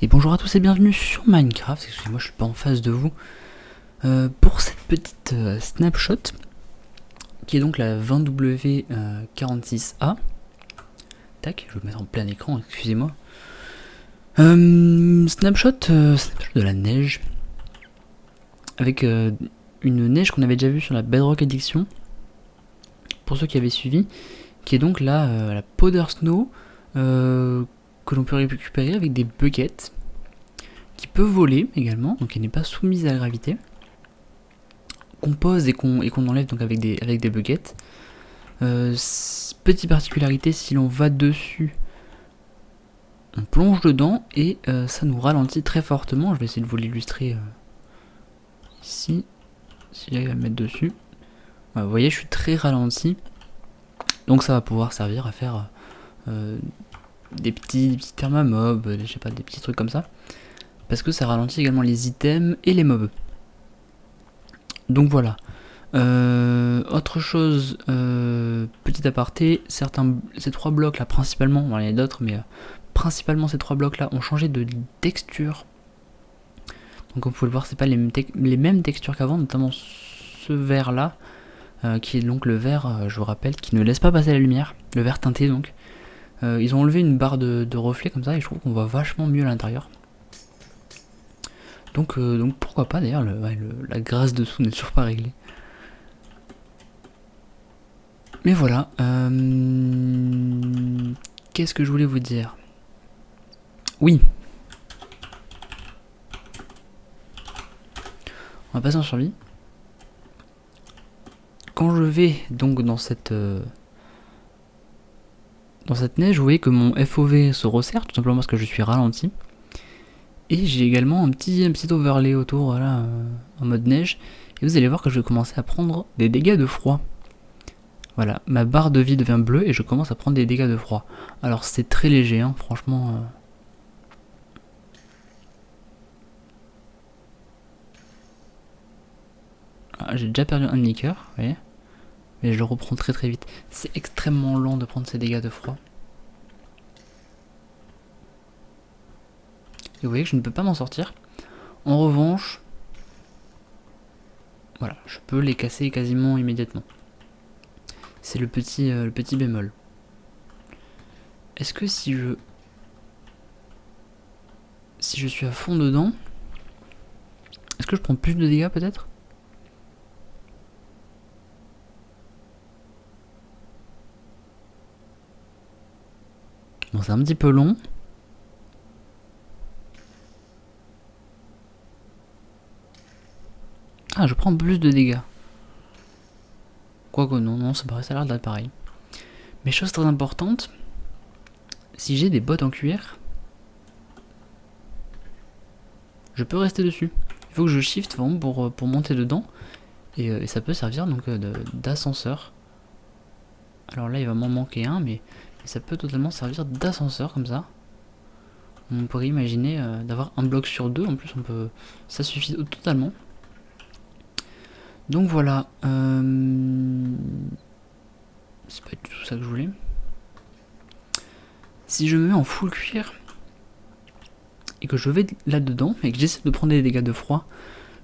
Et bonjour à tous et bienvenue sur Minecraft. Excusez-moi, je suis pas en face de vous. Pour cette petite snapshot, qui est donc la 20W46A. Tac, je vais me mettre en plein écran, excusez-moi. Snapshot de la neige. Avec une neige qu'on avait déjà vue sur la Bedrock Addiction. Pour ceux qui avaient suivi. Qui est donc là la Powder Snow. Que l'on peut récupérer avec des buckets. Qui peut voler également, donc qui n'est pas soumise à la gravité. Qu'on pose et qu'on enlève donc avec des buckets. Petite particularité, si l'on va dessus, on plonge dedans et ça nous ralentit très fortement. Je vais essayer de vous l'illustrer ici, si j'arrive à me mettre dessus. Vous voyez, je suis très ralenti, donc ça va pouvoir servir à faire des petits thermomobs, je sais pas, des petits trucs comme ça, parce que ça ralentit également les items et les mobs. Donc voilà. Autre chose, petit aparté, ces trois blocs là principalement, bon, il y en a d'autres, mais principalement ces trois blocs là ont changé de texture. Donc comme vous pouvez le voir, c'est pas les mêmes textures qu'avant, notamment ce vert là, qui est donc le vert, je vous rappelle, qui ne laisse pas passer la lumière, le vert teinté donc. Ils ont enlevé une barre de reflet comme ça et je trouve qu'on voit vachement mieux à l'intérieur. Donc pourquoi pas d'ailleurs, la graisse dessous n'est toujours pas réglée. Mais voilà, qu'est-ce que je voulais vous dire? Oui. On va passer en survie. Quand je vais donc dans cette neige, vous voyez que mon FOV se resserre, tout simplement parce que je suis ralenti. Et j'ai également un petit overlay autour, voilà, en mode neige. Et vous allez voir que je vais commencer à prendre des dégâts de froid. Voilà, ma barre de vie devient bleue et je commence à prendre des dégâts de froid. Alors c'est très léger, hein, franchement. J'ai déjà perdu un liqueur, vous voyez. Mais je le reprends très très vite. C'est extrêmement lent de prendre ces dégâts de froid. Et vous voyez que je ne peux pas m'en sortir. En revanche, voilà, je peux les casser quasiment immédiatement. C'est le petit bémol. Est-ce que si je suis à fond dedans, est-ce que je prends plus de dégâts peut-être? Bon, c'est un petit peu long. Ah, je prends plus de dégâts. Quoique non, ça a l'air d'être pareil. Mais chose très importante, si j'ai des bottes en cuir, je peux rester dessus. Il faut que je shift vraiment pour monter dedans. Et ça peut servir donc d'ascenseur. Alors là, il va m'en manquer un, mais ça peut totalement servir d'ascenseur comme ça. On pourrait imaginer d'avoir un bloc sur deux. En plus, ça suffit totalement. Donc voilà. C'est pas du tout ça que je voulais. Si je me mets en full cuir et que je vais là-dedans et que j'essaie de prendre des dégâts de froid,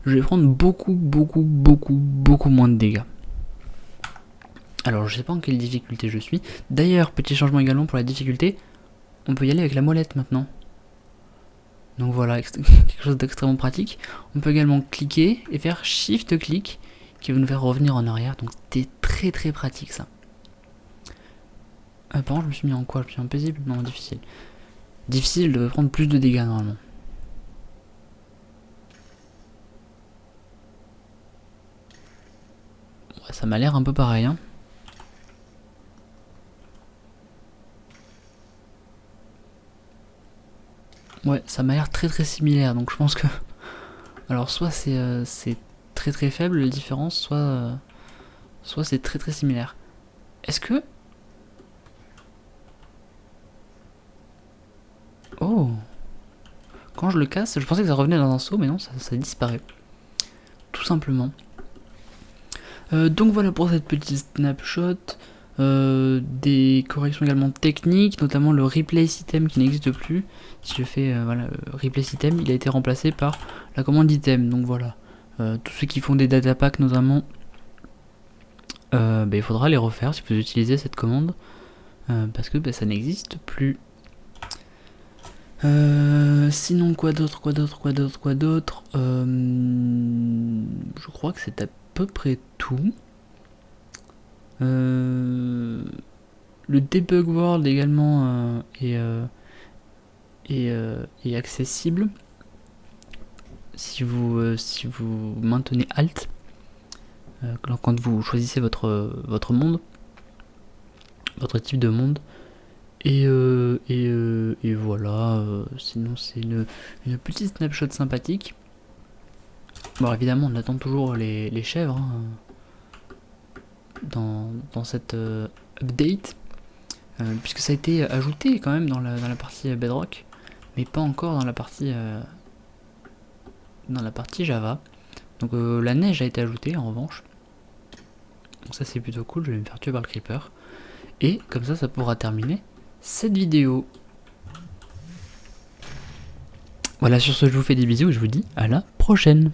je vais prendre beaucoup moins de dégâts. Alors je sais pas en quelle difficulté je suis. D'ailleurs, petit changement également pour la difficulté, on peut y aller avec la molette maintenant. Donc voilà, quelque chose d'extrêmement pratique. On peut également cliquer et faire shift click qui va nous faire revenir en arrière. Donc c'est très très pratique ça. Par contre je me suis mis en quoi? Je me suis mis en paisible? Non, difficile. Difficile de prendre plus de dégâts normalement. Ouais, ça m'a l'air un peu pareil, hein. Ouais, ça m'a l'air très très similaire, donc je pense que... Alors soit c'est très très faible la différence, soit c'est très très similaire. Est-ce que... Oh! Quand je le casse, je pensais que ça revenait dans un seau, mais non, ça disparaît. Tout simplement. Donc voilà pour cette petite snapshot. des corrections également techniques, notamment le replay system qui n'existe plus. Si je fais voilà, replay system, il a été remplacé par la commande item. Donc voilà, tous ceux qui font des data packs notamment, il faudra les refaire si vous utilisez cette commande, parce que ça n'existe plus. Sinon quoi d'autre, je crois que c'est à peu près tout. Le debug world également est accessible si vous maintenez Alt quand vous choisissez votre monde, votre type de monde. Et voilà, sinon c'est une petite snapshot sympathique. Bon, évidemment, on attend toujours les chèvres hein, dans cette update, puisque ça a été ajouté quand même dans la partie Bedrock, mais pas encore dans la partie Java. Donc la neige a été ajoutée en revanche. Donc ça c'est plutôt cool, je vais me faire tuer par le creeper. Et comme ça pourra terminer cette vidéo. Voilà, sur ce je vous fais des bisous et je vous dis à la prochaine.